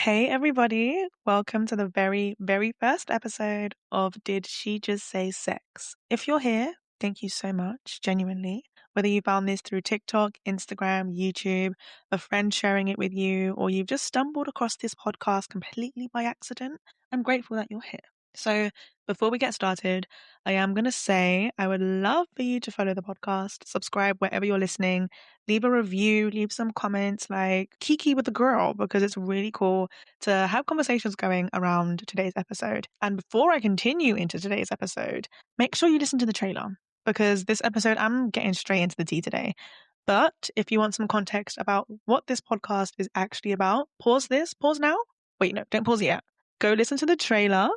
Hey, everybody. Welcome to the very, very first episode of Did She Just Say Sex? If you're here, thank you so much, genuinely. Whether you found this through TikTok, Instagram, YouTube, a friend sharing it with you, or you've just stumbled across this podcast completely by accident, I'm grateful that you're here. So, before we get started, I am going to say I would love for you to follow the podcast, subscribe wherever you're listening, leave a review, leave some comments like Kiki with the girl, because it's really cool to have conversations going around today's episode. And before I continue into today's episode, make sure you listen to the trailer because this episode, I'm getting straight into the tea today. But if you want some context about what this podcast is actually about, pause this, pause now. Wait, no, don't pause yet. Go listen to the trailer,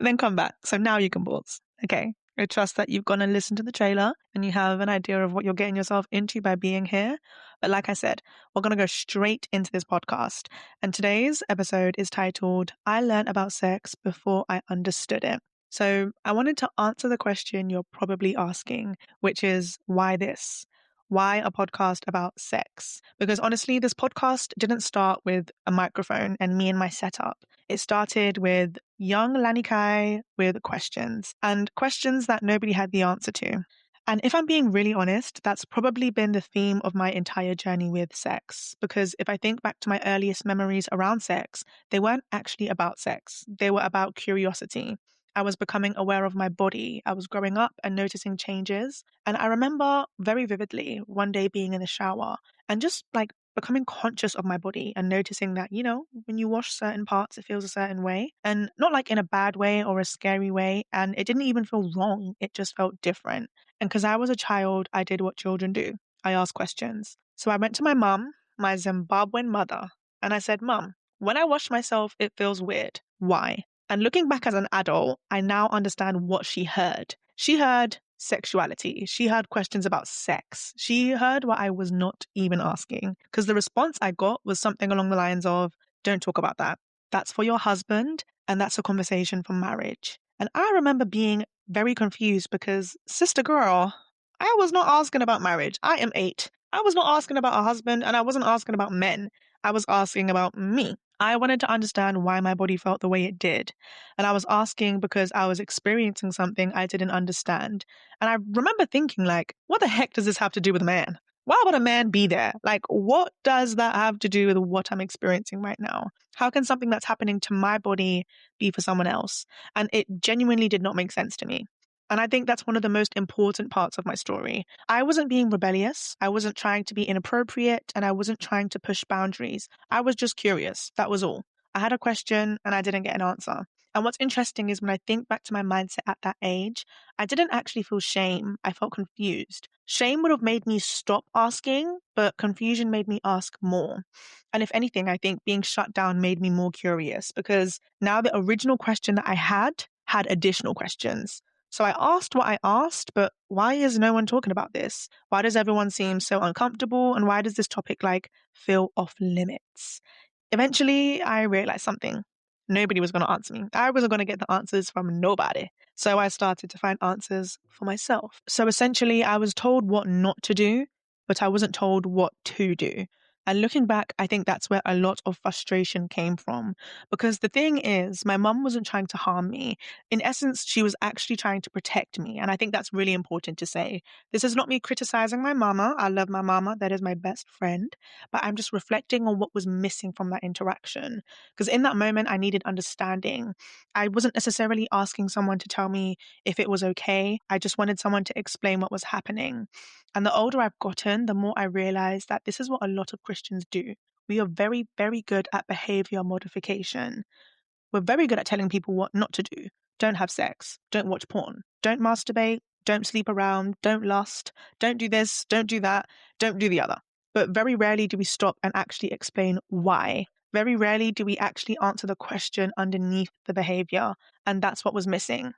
then come back. So now you can pause. Okay. I trust that you've gone and listened to the trailer and you have an idea of what you're getting yourself into by being here. But like I said, we're going to go straight into this podcast. And today's episode is titled, I Learned About Sex Before I Understood It. So I wanted to answer the question you're probably asking, which is why this? Why a podcast about sex? Because honestly, this podcast didn't start with a microphone and me and my setup. It started with young Lanikai with questions and questions that nobody had the answer to. And if I'm being really honest, that's probably been the theme of my entire journey with sex. Because if I think back to my earliest memories around sex, they weren't actually about sex. They were about curiosity. I was becoming aware of my body. I was growing up and noticing changes. And I remember very vividly one day being in the shower and just like becoming conscious of my body and noticing that, when you wash certain parts, it feels a certain way. And not like in a bad way or a scary way. And it didn't even feel wrong. It just felt different. And because I was a child, I did what children do. I asked questions. So I went to my mum, my Zimbabwean mother, and I said, Mum, when I wash myself, it feels weird. Why? And looking back as an adult, I now understand what she heard. She heard sexuality. She heard questions about sex. She heard what I was not even asking. Because the response I got was something along the lines of, don't talk about that. That's for your husband, and that's a conversation for marriage. And I remember being very confused because, sister girl, I was not asking about marriage. I am 8. I was not asking about a husband, and I wasn't asking about men. I was asking about me. I wanted to understand why my body felt the way it did. And I was asking because I was experiencing something I didn't understand. And I remember thinking, like, what the heck does this have to do with a man? Why would a man be there? Like, what does that have to do with what I'm experiencing right now? How can something that's happening to my body be for someone else? And it genuinely did not make sense to me. And I think that's one of the most important parts of my story. I wasn't being rebellious. I wasn't trying to be inappropriate, and I wasn't trying to push boundaries. I was just curious. That was all. I had a question and I didn't get an answer. And what's interesting is when I think back to my mindset at that age, I didn't actually feel shame. I felt confused. Shame would have made me stop asking, but confusion made me ask more. And if anything, I think being shut down made me more curious because now the original question that I had additional questions. So I asked what I asked, but why is no one talking about this? Why does everyone seem so uncomfortable? And why does this topic feel off limits? Eventually, I realized something. Nobody was going to answer me. I wasn't going to get the answers from nobody. So I started to find answers for myself. So essentially, I was told what not to do, but I wasn't told what to do. And looking back, I think that's where a lot of frustration came from. Because the thing is, my mum wasn't trying to harm me. In essence, she was actually trying to protect me. And I think that's really important to say. This is not me criticizing my mama. I love my mama. That is my best friend. But I'm just reflecting on what was missing from that interaction. Because in that moment, I needed understanding. I wasn't necessarily asking someone to tell me if it was okay. I just wanted someone to explain what was happening. And the older I've gotten, the more I realize that this is what a lot of Christians do. We are very, very good at behavior modification. We're very good at telling people what not to do. Don't have sex. Don't watch porn. Don't masturbate. Don't sleep around. Don't lust. Don't do this. Don't do that. Don't do the other. But very rarely do we stop and actually explain why. Very rarely do we actually answer the question underneath the behavior. And that's what was missing.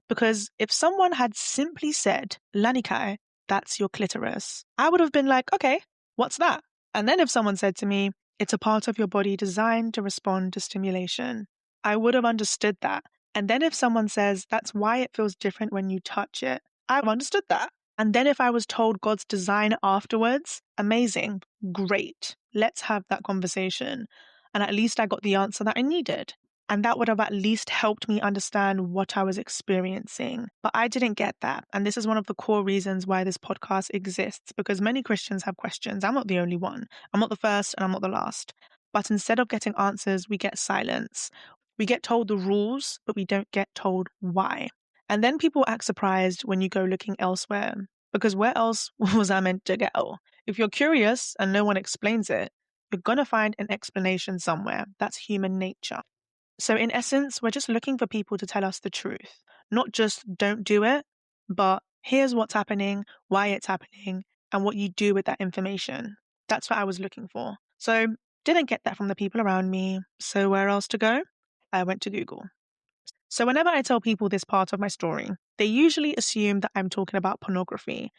Because if someone had simply said, Lanikai, that's your clitoris, I would have been like, okay, what's that? And then if someone said to me, it's a part of your body designed to respond to stimulation, I would have understood that. And then if someone says, that's why it feels different when you touch it, I've understood that. And then if I was told God's design afterwards, amazing, great, let's have that conversation. and at least I got the answer that I needed. And that would have at least helped me understand what I was experiencing. But I didn't get that. And this is one of the core reasons why this podcast exists, because many Christians have questions. I'm not the only one. I'm not the first and I'm not the last. But instead of getting answers, we get silence. We get told the rules, but we don't get told why. And then people act surprised when you go looking elsewhere, because where else was I meant to go? If you're curious and no one explains it, you're going to find an explanation somewhere. That's human nature. So, in essence, we're just looking for people to tell us the truth, not just don't do it, but here's what's happening, why it's happening, and what you do with that information. That's what I was looking for. So, didn't get that from the people around me. So, where else to go? I went to Google. So, whenever I tell people this part of my story, they usually assume that I'm talking about pornography.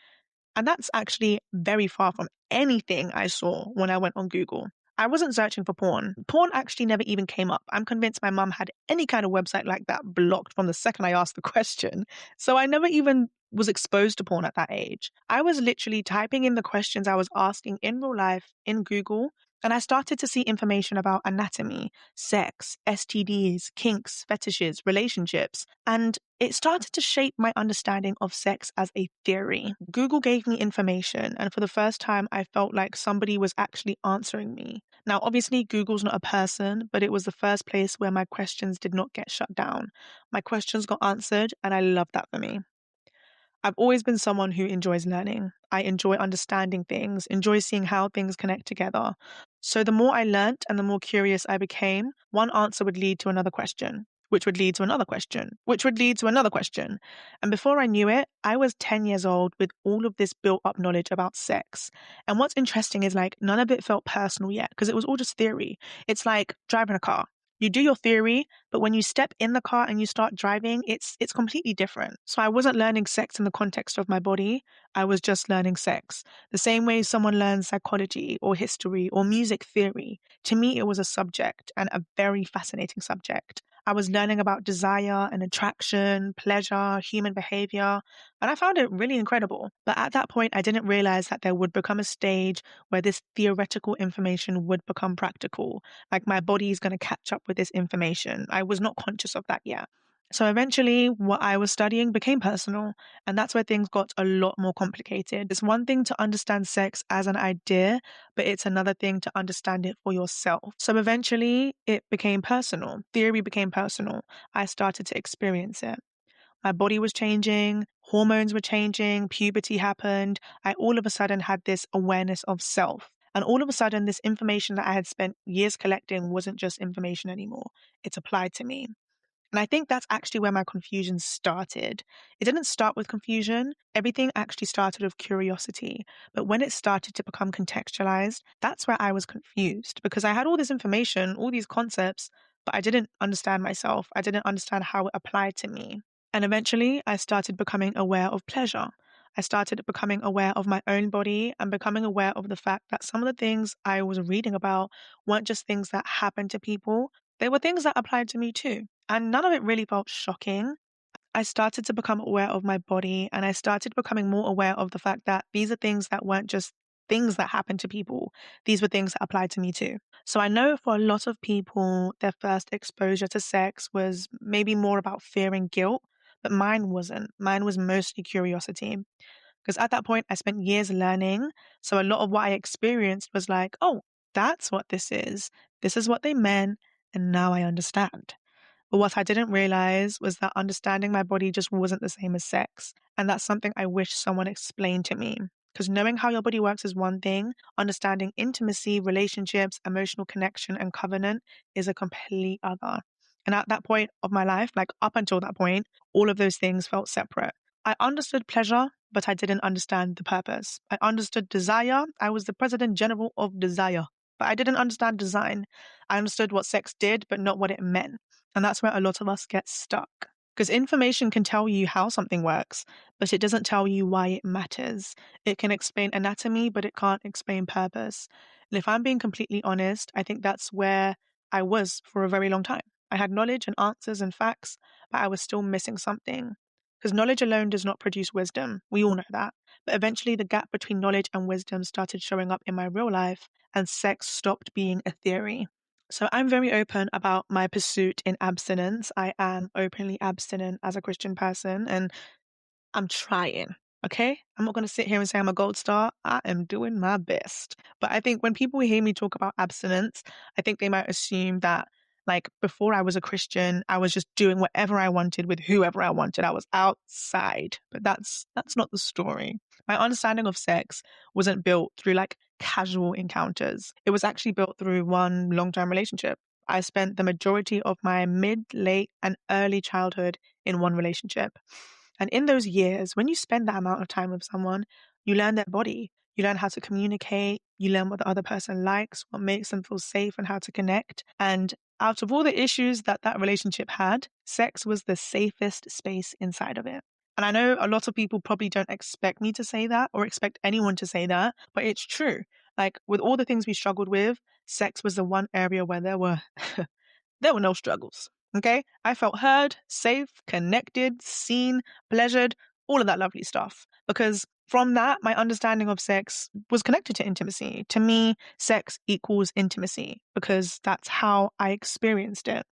And that's actually very far from anything I saw when I went on Google. I wasn't searching for porn. Porn actually never even came up. I'm convinced my mum had any kind of website like that blocked from the second I asked the question. So I never even was exposed to porn at that age. I was literally typing in the questions I was asking in real life in Google, and I started to see information about anatomy, sex, STDs, kinks, fetishes, relationships, and it started to shape my understanding of sex as a theory. Google gave me information, and for the first time, I felt like somebody was actually answering me. Now, obviously, Google's not a person, but it was the first place where my questions did not get shut down. My questions got answered, and I love that for me. I've always been someone who enjoys learning. I enjoy understanding things, enjoy seeing how things connect together. So the more I learnt and the more curious I became, one answer would lead to another question, which would lead to another question, which would lead to another question. And before I knew it, I was 10 years old with all of this built up knowledge about sex. And what's interesting is like none of it felt personal yet because it was all just theory. It's like driving a car. You do your theory, but when you step in the car and you start driving, it's completely different. So I wasn't learning sex in the context of my body. I was just learning sex. The same way someone learns psychology or history or music theory. To me, it was a subject and a very fascinating subject. I was learning about desire and attraction, pleasure, human behavior, and I found it really incredible. But at that point, I didn't realize that there would become a stage where this theoretical information would become practical. Like my body is going to catch up with this information. I was not conscious of that yet. So eventually, what I was studying became personal, and that's where things got a lot more complicated. It's one thing to understand sex as an idea, but it's another thing to understand it for yourself. So eventually, it became personal. Theory became personal. I started to experience it. My body was changing, hormones were changing, puberty happened. I all of a sudden had this awareness of self. And all of a sudden, this information that I had spent years collecting wasn't just information anymore. It's applied to me. And I think that's actually where my confusion started. It didn't start with confusion. Everything actually started with curiosity. But when it started to become contextualized, that's where I was confused because I had all this information, all these concepts, but I didn't understand myself. I didn't understand how it applied to me. And eventually, I started becoming aware of pleasure. I started becoming aware of my own body and becoming aware of the fact that some of the things I was reading about weren't just things that happened to people, they were things that applied to me too. And none of it really felt shocking. I started to become aware of my body and I started becoming more aware of the fact that these are things that weren't just things that happened to people. These were things that applied to me too. So I know for a lot of people, their first exposure to sex was maybe more about fear and guilt, but mine wasn't. Mine was mostly curiosity. Because at that point, I spent years learning. So a lot of what I experienced was like, oh, that's what this is. This is what they meant. And now I understand. But what I didn't realize was that understanding my body just wasn't the same as sex. And that's something I wish someone explained to me. Because knowing how your body works is one thing, understanding intimacy, relationships, emotional connection, and covenant is a complete other. And at that point of my life, like up until that point, all of those things felt separate. I understood pleasure, but I didn't understand the purpose. I understood desire. I was the president general of desire, but I didn't understand design. I understood what sex did, but not what it meant. And that's where a lot of us get stuck. Because information can tell you how something works, but it doesn't tell you why it matters. It can explain anatomy, but it can't explain purpose. And if I'm being completely honest, I think that's where I was for a very long time. I had knowledge and answers and facts, but I was still missing something. Because knowledge alone does not produce wisdom. We all know that. But eventually, the gap between knowledge and wisdom started showing up in my real life, and sex stopped being a theory. So I'm very open about my pursuit in abstinence. I am openly abstinent as a Christian person, and I'm trying. Okay. I'm not going to sit here and say I'm a gold star. I am doing my best. But I think when people hear me talk about abstinence, I think they might assume that, like, before I was a Christian, I was just doing whatever I wanted with whoever I wanted. I was outside. But that's not the story. My understanding of sex wasn't built through like casual encounters. It was actually built through one long-term relationship. I spent the majority of my mid, late, and early childhood in one relationship. And in those years, when you spend that amount of time with someone, you learn their body, you learn how to communicate, you learn what the other person likes, what makes them feel safe, and how to connect. And out of all the issues that that relationship had, sex was the safest space inside of it. And I know a lot of people probably don't expect me to say that or expect anyone to say that, but it's true. Like with all the things we struggled with, sex was the one area where there were there were no struggles. Okay. I felt heard, safe, connected, seen, pleasured, all of that lovely stuff. Because from that, my understanding of sex was connected to intimacy. To me, sex equals intimacy because that's how I experienced it.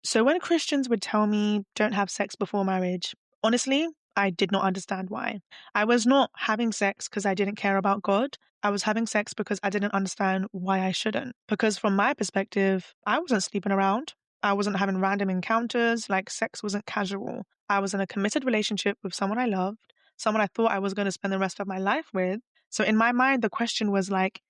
So when Christians would tell me don't have sex before marriage, honestly, I did not understand why. I was not having sex because I didn't care about God. I was having sex because I didn't understand why I shouldn't. Because from my perspective, I wasn't sleeping around. I wasn't having random encounters. Like sex wasn't casual. I was in a committed relationship with someone I loved, someone I thought I was going to spend the rest of my life with. So in my mind, the question was like,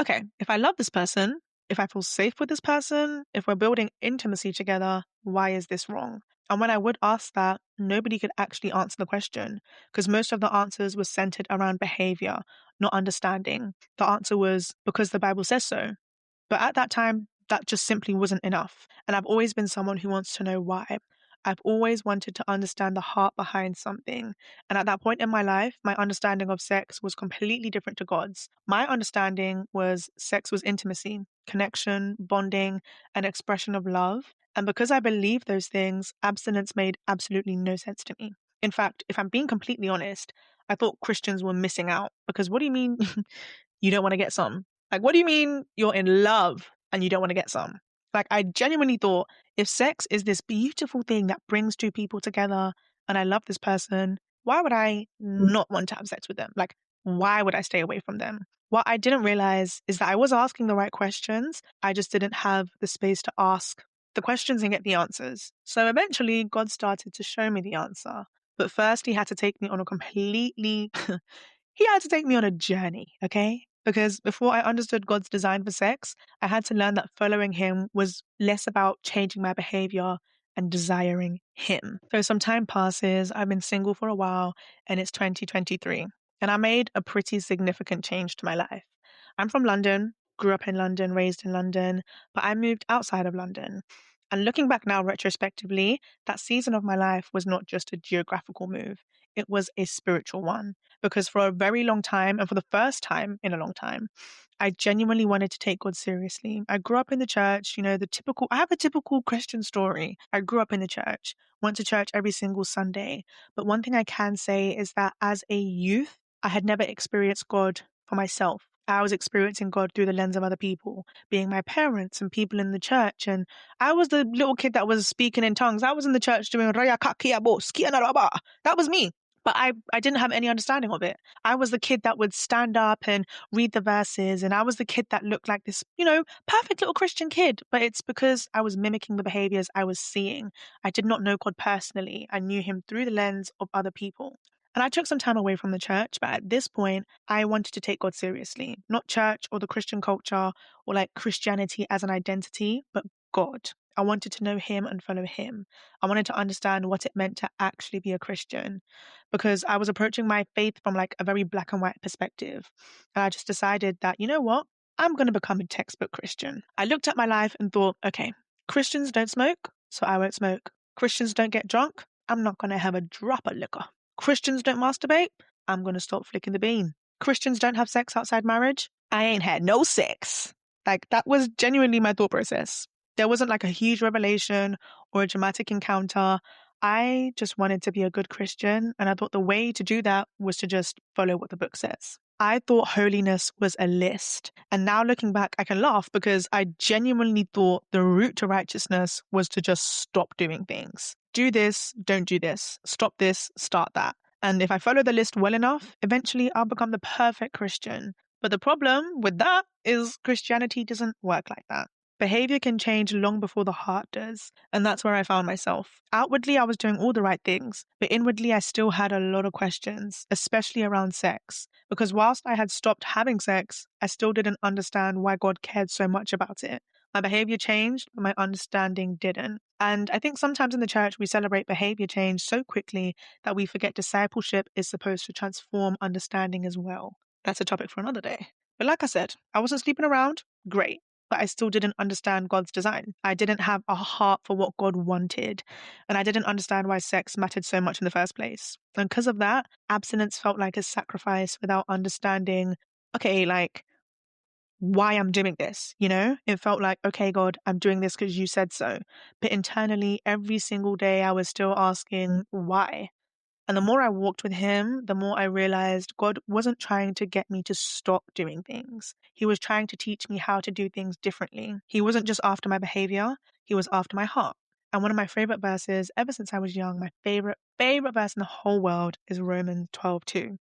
okay, if I love this person, if I feel safe with this person, if we're building intimacy together, why is this wrong? And when I would ask that, nobody could actually answer the question because most of the answers were centered around behavior, not understanding. The answer was because the Bible says so. But at that time, that just simply wasn't enough. And I've always been someone who wants to know why. I've always wanted to understand the heart behind something. And at that point in my life, my understanding of sex was completely different to God's. My understanding was sex was intimacy, connection, bonding, an expression of love. And because I believed those things, abstinence made absolutely no sense to me. In fact, if I'm being completely honest, I thought Christians were missing out because what do you mean you don't want to get some? Like, what do you mean you're in love and you don't want to get some? Like, I genuinely thought if sex is this beautiful thing that brings two people together and I love this person, why would I not want to have sex with them? Like, why would I stay away from them? What I didn't realize is that I was asking the right questions. I just didn't have the space to ask the questions and get the answers. So eventually, God started to show me the answer. But first, He had to take me on a completely he had to take me on a journey, okay? Because before I understood God's design for sex, I had to learn that following Him was less about changing my behavior and desiring Him. So some time passes, I've been single for a while, and it's 2023. And I made a pretty significant change to my life. I'm from London, grew up in London, raised in London, but I moved outside of London. And looking back now retrospectively, that season of my life was not just a geographical move, it was a spiritual one because for a very long time, and for the first time in a long time, I genuinely wanted to take God seriously. I grew up in the church, I have a typical Christian story. I grew up in the church, went to church every single Sunday. But one thing I can say is that as a youth, I had never experienced God for myself. I was experiencing God through the lens of other people, being my parents and people in the church. And I was the little kid that was speaking in tongues. I was in the church doing Raya Kakiabo, Skianaraba. That was me. But I didn't have any understanding of it. I was the kid that would stand up and read the verses, and I was the kid that looked like this, perfect little Christian kid. But it's because I was mimicking the behaviors I was seeing. I did not know God personally. I knew Him through the lens of other people. And I took some time away from the church, but at this point, I wanted to take God seriously. Not church or the Christian culture or like Christianity as an identity, but God. I wanted to know Him and follow Him. I wanted to understand what it meant to actually be a Christian because I was approaching my faith from like a very black and white perspective. And I just decided that, you know what? I'm going to become a textbook Christian. I looked at my life and thought, okay, Christians don't smoke, so I won't smoke. Christians don't get drunk. I'm not going to have a drop of liquor. Christians don't masturbate. I'm going to stop flicking the bean. Christians don't have sex outside marriage. I ain't had no sex. Like that was genuinely my thought process. There wasn't like a huge revelation or a dramatic encounter. I just wanted to be a good Christian. And I thought the way to do that was to just follow what the book says. I thought holiness was a list. And now looking back, I can laugh because I genuinely thought the route to righteousness was to just stop doing things. Do this, don't do this. Stop this, start that. And if I follow the list well enough, eventually I'll become the perfect Christian. But the problem with that is Christianity doesn't work like that. Behavior can change long before the heart does. And that's where I found myself. Outwardly, I was doing all the right things, but inwardly, I still had a lot of questions, especially around sex. Because whilst I had stopped having sex, I still didn't understand why God cared so much about it. My behavior changed, but my understanding didn't. And I think sometimes in the church, we celebrate behavior change so quickly that we forget discipleship is supposed to transform understanding as well. That's a topic for another day. But like I said, I wasn't sleeping around. Great. But I still didn't understand God's design. I didn't have a heart for what God wanted. And I didn't understand why sex mattered so much in the first place. And because of that, abstinence felt like a sacrifice without understanding, okay, like, why I'm doing this, you know? It felt like, okay, God, I'm doing this because you said so. But internally, every single day, I was still asking, why? And the more I walked with him, the more I realized God wasn't trying to get me to stop doing things. He was trying to teach me how to do things differently. He wasn't just after my behavior, he was after my heart. And one of my favorite verses, ever since I was young, my favorite verse in the whole world is Romans 12:2.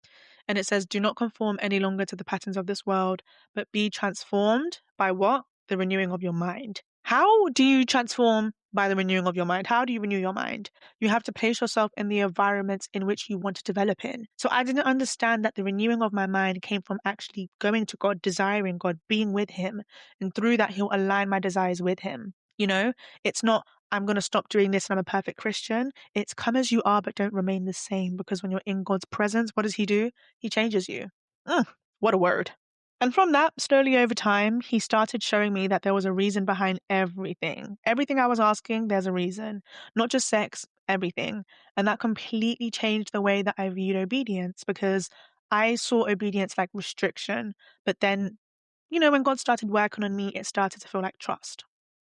And it says, "Do not conform any longer to the patterns of this world, but be transformed by what? The renewing of your mind." How do you transform by the renewing of your mind? How do you renew your mind? You have to place yourself in the environments in which you want to develop in. So I didn't understand that the renewing of my mind came from actually going to God, desiring God, being with him. And through that, he'll align my desires with him. You know, it's not, I'm going to stop doing this and I'm a perfect Christian. It's come as you are, but don't remain the same. Because when you're in God's presence, what does he do? He changes you. What a word. And from that, slowly over time, he started showing me that there was a reason behind everything. Everything I was asking, there's a reason. Not just sex, everything. And that completely changed the way that I viewed obedience because I saw obedience like restriction. But then, when God started working on me, it started to feel like trust.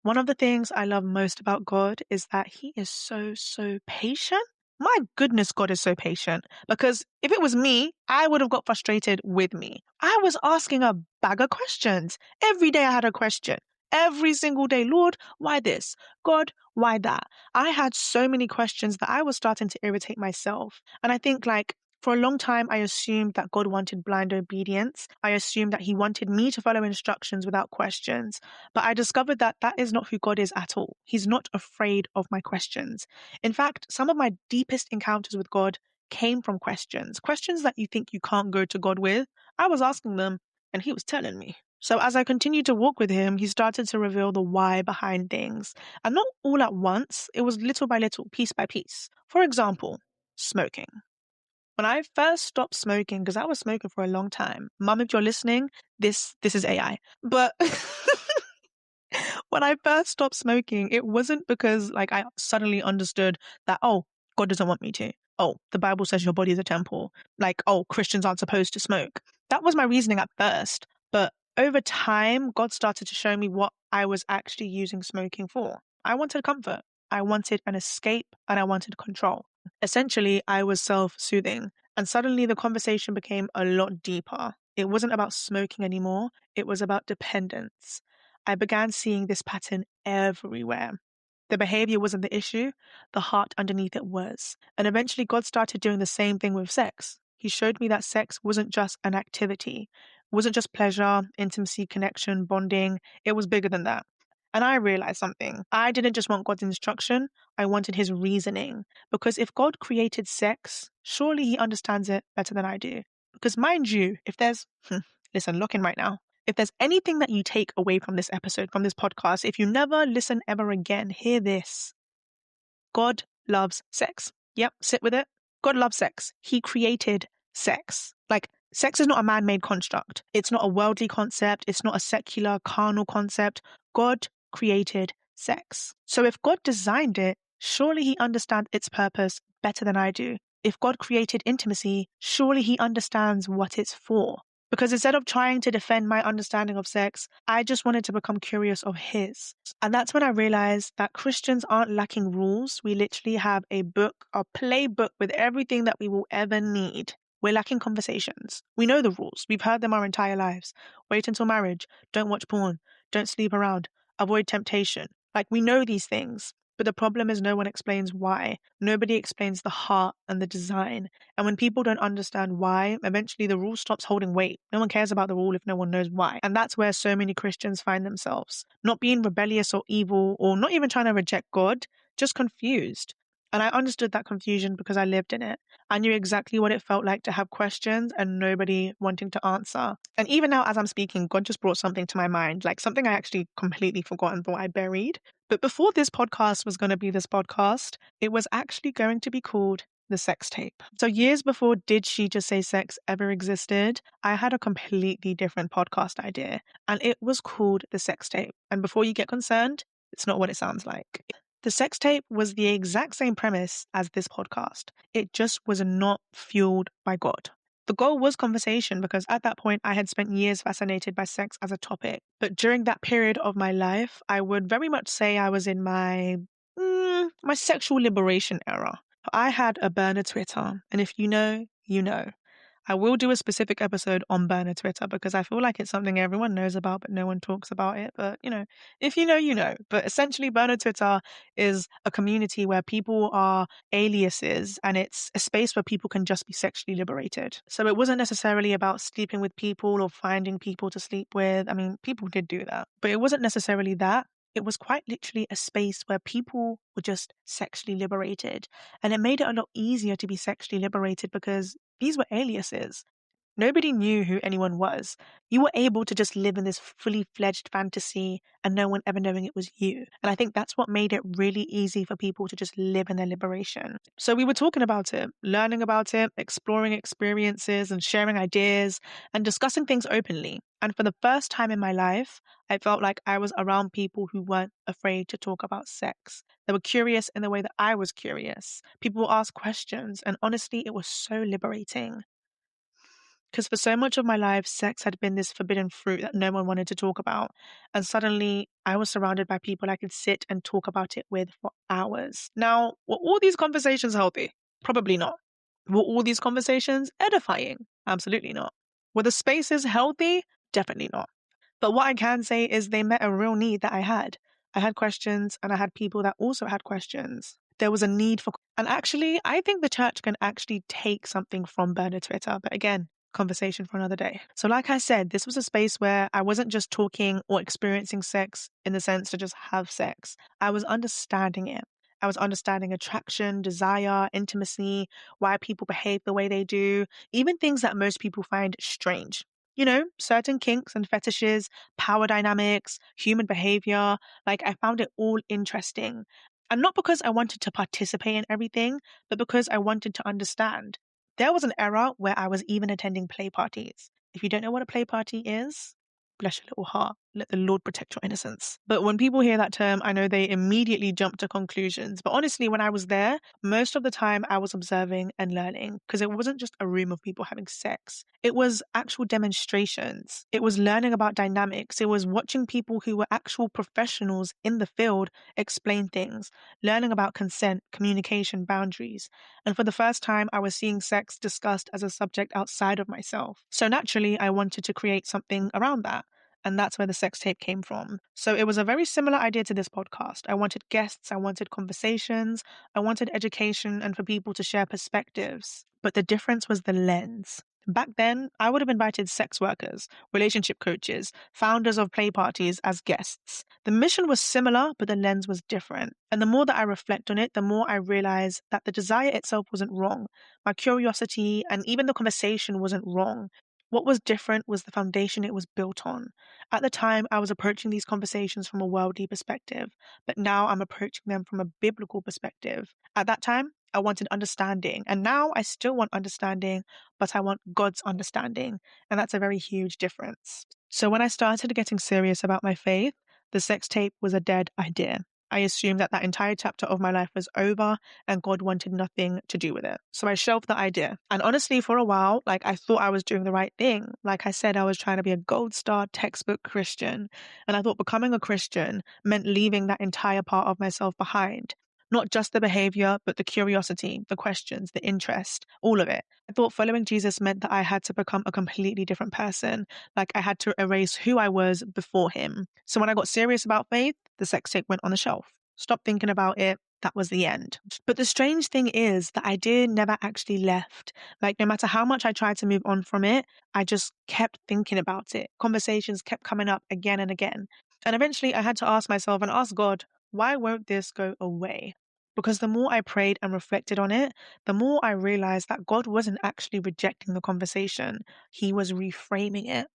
One of the things I love most about God is that he is so, so patient. My goodness, God is so patient. Because if it was me, I would have got frustrated with me. I was asking a bag of questions. Every day I had a question. Every single day, Lord, why this? God, why that? I had so many questions that I was starting to irritate myself. And I think for a long time, I assumed that God wanted blind obedience. I assumed that he wanted me to follow instructions without questions. But I discovered that that is not who God is at all. He's not afraid of my questions. In fact, some of my deepest encounters with God came from questions. Questions that you think you can't go to God with. I was asking them and he was telling me. So as I continued to walk with him, he started to reveal the why behind things. And not all at once, it was little by little, piece by piece. For example, smoking. When I first stopped smoking, because I was smoking for a long time. Mum, if you're listening, this is AI. But when I first stopped smoking, it wasn't because I suddenly understood that, oh, God doesn't want me to. Oh, the Bible says your body is a temple. Oh, Christians aren't supposed to smoke. That was my reasoning at first. But over time, God started to show me what I was actually using smoking for. I wanted comfort. I wanted an escape and I wanted control. Essentially, I was self-soothing. And suddenly the conversation became a lot deeper. It wasn't about smoking anymore. It was about dependence. I began seeing this pattern everywhere. The behavior wasn't the issue, the heart underneath it was. And eventually, God started doing the same thing with sex. He showed me that sex wasn't just an activity, it wasn't just pleasure, intimacy, connection, bonding. It was bigger than that. And I realized something. I didn't just want God's instruction, I wanted his reasoning. Because if God created sex, surely he understands it better than I do. Because mind you, if there's, listen, look in right now. If there's anything that you take away from this episode, from this podcast, if you never listen ever again, hear this. God loves sex. Yep, sit with it. God loves sex. He created sex. Sex is not a man-made construct. It's not a worldly concept. It's not a secular, carnal concept. God created sex. So if God designed it, surely he understands its purpose better than I do. If God created intimacy, surely he understands what it's for. Because instead of trying to defend my understanding of sex, I just wanted to become curious of his. And that's when I realized that Christians aren't lacking rules. We literally have a book, a playbook with everything that we will ever need. We're lacking conversations. We know the rules. We've heard them our entire lives. Wait until marriage. Don't watch porn. Don't sleep around. Avoid temptation. Like, we know these things. But the problem is no one explains why. Nobody explains the heart and the design. And when people don't understand why, eventually the rule stops holding weight. No one cares about the rule if no one knows why. And that's where so many Christians find themselves. Not being rebellious or evil, or not even trying to reject God, just confused. And I understood that confusion because I lived in it. I knew exactly what it felt like to have questions and nobody wanting to answer. And even now, as I'm speaking, God just brought something to my mind, like something I actually completely forgotten, but I buried. But before this podcast was going to be this podcast, it was actually going to be called The Sex Tape. So years before Did She Just Say Sex ever existed, I had a completely different podcast idea, and it was called The Sex Tape. And before you get concerned, it's not what it sounds like. The Sex Tape was the exact same premise as this podcast. It just was not fueled by God. The goal was conversation because at that point I had spent years fascinated by sex as a topic. But during that period of my life, I would very much say I was in my sexual liberation era. I had a burner Twitter, and if you know, you know. I will do a specific episode on burner Twitter because I feel like it's something everyone knows about, but no one talks about it. But, if you know, you know. But essentially, burner Twitter is a community where people are aliases and it's a space where people can just be sexually liberated. So it wasn't necessarily about sleeping with people or finding people to sleep with. I mean, people did do that, but it wasn't necessarily that. It was quite literally a space where people were just sexually liberated. And it made it a lot easier to be sexually liberated because these were aliases. Nobody knew who anyone was. You were able to just live in this fully fledged fantasy and no one ever knowing it was you. And I think that's what made it really easy for people to just live in their liberation. So we were talking about it, learning about it, exploring experiences and sharing ideas and discussing things openly. And for the first time in my life, I felt like I was around people who weren't afraid to talk about sex. They were curious in the way that I was curious. People would ask questions, and honestly, it was so liberating. Because for so much of my life, sex had been this forbidden fruit that no one wanted to talk about. And suddenly, I was surrounded by people I could sit and talk about it with for hours. Now, were all these conversations healthy? Probably not. Were all these conversations edifying? Absolutely not. Were the spaces healthy? Definitely not. But what I can say is they met a real need that I had. I had questions and I had people that also had questions. There was a need for, and actually, I think the church can actually take something from burner Twitter. But again, conversation for another day. So like I said, this was a space where I wasn't just talking or experiencing sex in the sense to just have sex. I was understanding it. I was understanding attraction, desire, intimacy, why people behave the way they do, even things that most people find strange. Certain kinks and fetishes, power dynamics, human behavior. Like, I found it all interesting. And not because I wanted to participate in everything, but because I wanted to understand. There was an era where I was even attending play parties. If you don't know what a play party is, bless your little heart. Let the Lord protect your innocence. But when people hear that term, I know they immediately jump to conclusions. But honestly, when I was there, most of the time I was observing and learning because it wasn't just a room of people having sex. It was actual demonstrations. It was learning about dynamics. It was watching people who were actual professionals in the field explain things, learning about consent, communication, boundaries. And for the first time, I was seeing sex discussed as a subject outside of myself. So naturally, I wanted to create something around that. And that's where the sex tape came from. So it was a very similar idea to this podcast. I wanted guests, I wanted conversations, I wanted education, and for people to share perspectives. But the difference was the lens. Back then, I would have invited sex workers, relationship coaches, founders of play parties as guests. The mission was similar, but the lens was different. And the more that I reflect on it, the more I realize that the desire itself wasn't wrong. My curiosity and even the conversation wasn't wrong. What was different was the foundation it was built on. At the time, I was approaching these conversations from a worldly perspective, but now I'm approaching them from a biblical perspective. At that time, I wanted understanding, and now I still want understanding, but I want God's understanding, and that's a very huge difference. So when I started getting serious about my faith, the sex tape was a dead idea. I assumed that entire chapter of my life was over and God wanted nothing to do with it. So I shelved the idea. And honestly, for a while, I thought I was doing the right thing. Like I said, I was trying to be a gold star textbook Christian. And I thought becoming a Christian meant leaving that entire part of myself behind. Not just the behavior, but the curiosity, the questions, the interest, all of it. I thought following Jesus meant that I had to become a completely different person. Like I had to erase who I was before him. So when I got serious about faith, the sex tape went on the shelf. Stop thinking about it. That was the end. But the strange thing is that idea never actually left. Like no matter how much I tried to move on from it, I just kept thinking about it. Conversations kept coming up again and again. And eventually I had to ask myself and ask God, why won't this go away? Because the more I prayed and reflected on it, the more I realized that God wasn't actually rejecting the conversation. He was reframing it.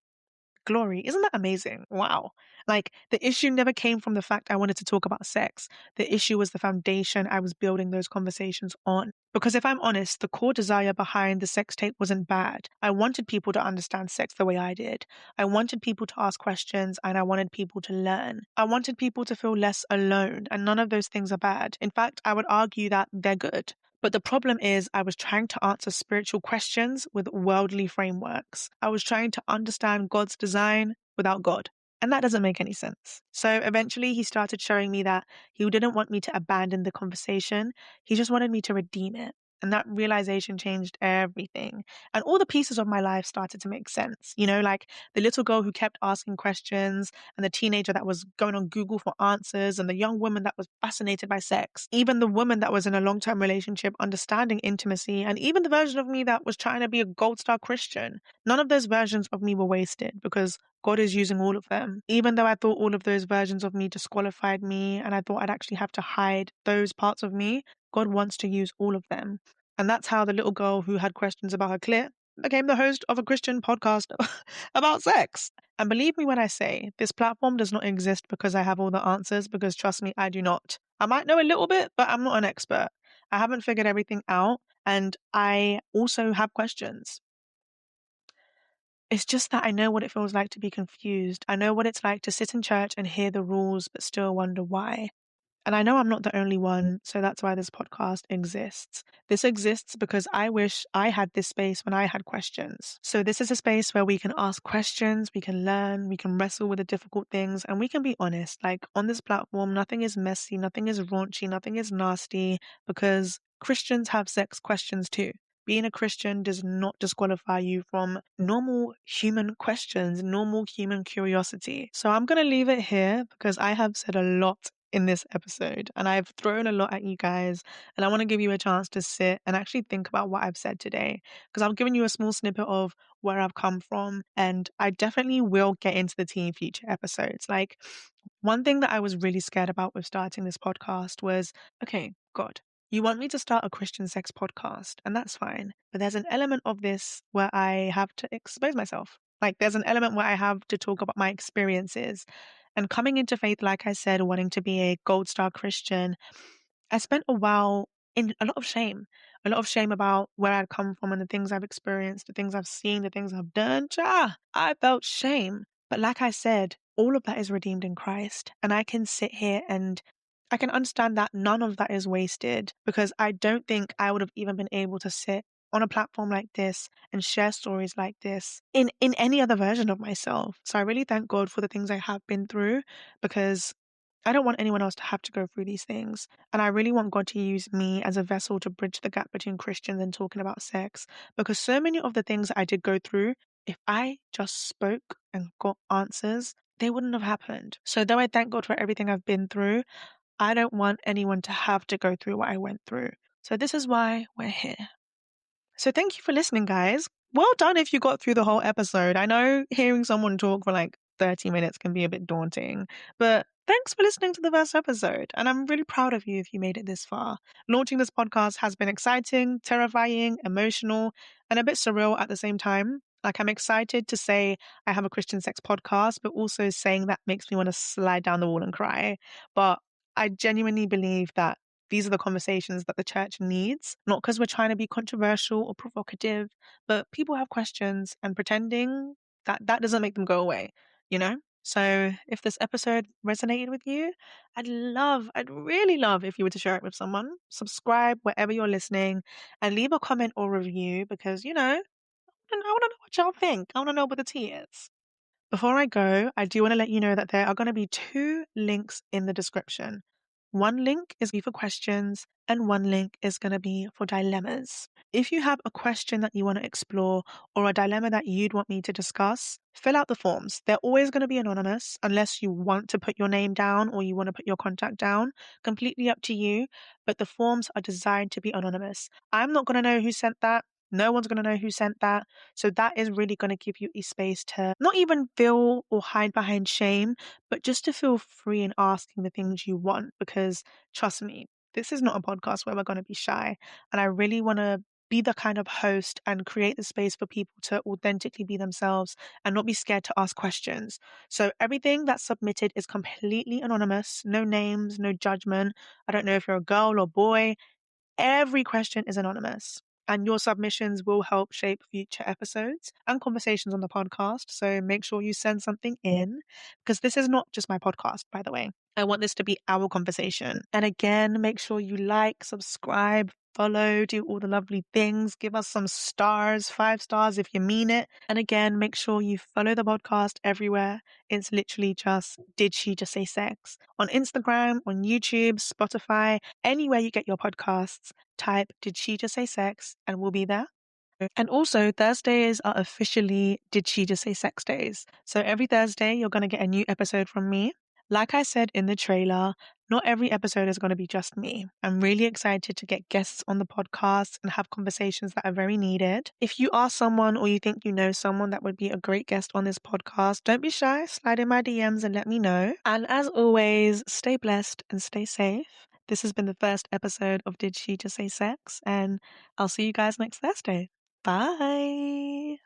Glory. Isn't that amazing? Wow. Like the issue never came from the fact I wanted to talk about sex. The issue was the foundation I was building those conversations on. Because if I'm honest, the core desire behind the sex tape wasn't bad. I wanted people to understand sex the way I did. I wanted people to ask questions and I wanted people to learn. I wanted people to feel less alone, and none of those things are bad. In fact, I would argue that they're good. But the problem is, I was trying to answer spiritual questions with worldly frameworks. I was trying to understand God's design without God. And that doesn't make any sense. So eventually, he started showing me that he didn't want me to abandon the conversation. He just wanted me to redeem it. And that realization changed everything. And all the pieces of my life started to make sense. You know, like the little girl who kept asking questions, and the teenager that was going on Google for answers, and the young woman that was fascinated by sex, even the woman that was in a long-term relationship understanding intimacy, and even the version of me that was trying to be a gold star Christian. None of those versions of me were wasted because God is using all of them. Even though I thought all of those versions of me disqualified me and I thought I'd actually have to hide those parts of me, God wants to use all of them. And that's how the little girl who had questions about her clit became the host of a Christian podcast about sex. And believe me when I say, this platform does not exist because I have all the answers, because trust me, I do not. I might know a little bit, but I'm not an expert. I haven't figured everything out, and I also have questions. It's just that I know what it feels like to be confused. I know what it's like to sit in church and hear the rules, but still wonder why. And I know I'm not the only one, so that's why this podcast exists. This exists because I wish I had this space when I had questions. So this is a space where we can ask questions, we can learn, we can wrestle with the difficult things, and we can be honest. Like on this platform, nothing is messy, nothing is raunchy, nothing is nasty, because Christians have sex questions too. Being a Christian does not disqualify you from normal human questions, normal human curiosity. So I'm going to leave it here because I have said a lot in this episode and I've thrown a lot at you guys, and I want to give you a chance to sit and actually think about what I've said today, because I've given you a small snippet of where I've come from, and I definitely will get into the tea in future episodes. Like one thing that I was really scared about with starting this podcast was, okay, God, you want me to start a Christian sex podcast, and that's fine. But there's an element of this where I have to expose myself. Like there's an element where I have to talk about my experiences. And coming into faith, like I said, wanting to be a gold star Christian, I spent a while in a lot of shame about where I'd come from and the things I've experienced, the things I've seen, the things I've done. I felt shame. But like I said, all of that is redeemed in Christ. And I can sit here and I can understand that none of that is wasted, because I don't think I would have even been able to sit on a platform like this and share stories like this in any other version of myself. So I really thank God for the things I have been through, because I don't want anyone else to have to go through these things. And I really want God to use me as a vessel to bridge the gap between Christians and talking about sex. Because so many of the things that I did go through, if I just spoke and got answers, they wouldn't have happened. So though I thank God for everything I've been through, I don't want anyone to have to go through what I went through. So this is why we're here. So thank you for listening, guys. Well done if you got through the whole episode. I know hearing someone talk for like 30 minutes can be a bit daunting, but thanks for listening to the first episode. And I'm really proud of you if you made it this far. Launching this podcast has been exciting, terrifying, emotional, and a bit surreal at the same time. Like I'm excited to say I have a Christian sex podcast, but also saying that makes me want to slide down the wall and cry. But I genuinely believe that these are the conversations that the church needs, not because we're trying to be controversial or provocative, but people have questions, and pretending that doesn't make them go away, you know? So if this episode resonated with you, I'd really love if you were to share it with someone. Subscribe wherever you're listening and leave a comment or review, because, you know, I want to know what y'all think. I want to know what the tea is. Before I go, I do want to let you know that there are going to be two links in the description. One link is for questions and one link is going to be for dilemmas. If you have a question that you want to explore or a dilemma that you'd want me to discuss, fill out the forms. They're always going to be anonymous unless you want to put your name down or you want to put your contact down. Completely up to you, but the forms are designed to be anonymous. I'm not going to know who sent that. No one's going to know who sent that. So that is really going to give you a space to not even feel or hide behind shame, but just to feel free in asking the things you want. Because trust me, this is not a podcast where we're going to be shy. And I really want to be the kind of host and create the space for people to authentically be themselves and not be scared to ask questions. So everything that's submitted is completely anonymous, no names, no judgment. I don't know if you're a girl or boy. Every question is anonymous, and your submissions will help shape future episodes and conversations on the podcast. So make sure you send something in because this is not just my podcast, by the way. I want this to be our conversation. And again, make sure you like, subscribe, follow, do all the lovely things. Give us some stars, 5 stars if you mean it. And again, make sure you follow the podcast everywhere. It's literally just Did She Just Say Sex? On Instagram, on YouTube, Spotify, anywhere you get your podcasts, type Did She Just Say Sex and we'll be there. And also, Thursdays are officially Did She Just Say Sex days. So every Thursday, you're going to get a new episode from me. Like I said in the trailer, not every episode is going to be just me. I'm really excited to get guests on the podcast and have conversations that are very needed. If you are someone or you think you know someone that would be a great guest on this podcast, don't be shy. Slide in my DMs and let me know. And as always, stay blessed and stay safe. This has been the first episode of Did She Just Say Sex? And I'll see you guys next Thursday. Bye.